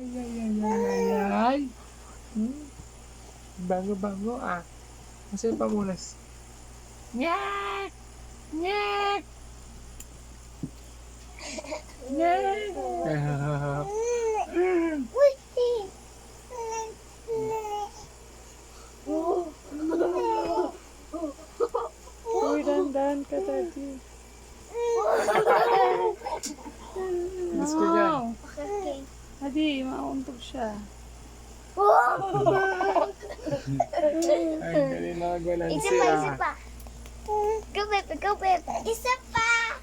Ay, ay, ay, ay, ay, ay. Bago-bago ah. Kasi pamunas. Nyak! Nyak! Nyak! Uy, dandan ka, Daddy. Gusto ko dyan. No. Daddy, mauntog siya. Ay, galing na magbalansi Isa pa, isa ah. pa. Go, Pepe, go, Pepe. Isa pa.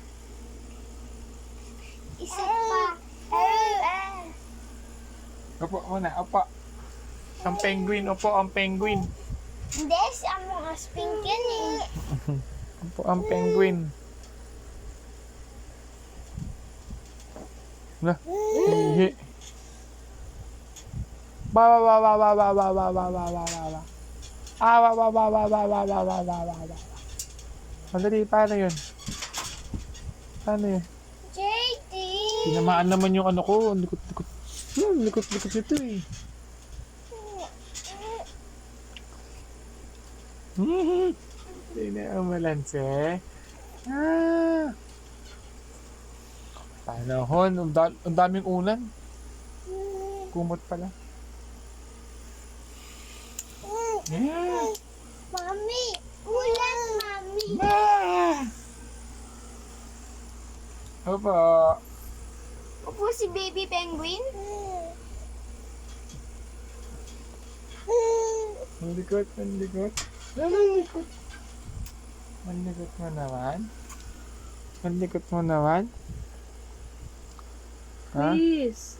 Isa pa. Opo muna, opo. Ang penguin, opo ang penguin. Hindi, si Among Us Pink yan eh. Opo ang penguin. Lah, hihi. Ba ba ba ba ba ba ba ba ba ba ba ba ba. Ah, ba ba ba ba ba ba ba ba ba ba ba. Madali, paano yun? Paano yun? JD. Tinamaan naman yung ano ko. Ang likot-likot. Likot-likot nito eh. Hindi na ang malanse. Ah. Panahon. Ang daming ulan. Kumot pala. Yeah. Mami, ulan, Mami. Ah. Opo. Upo si Baby Penguin. Malikot, malikot. Malikot. Malikot mo naman. Malikot mo naman. Ha? Please.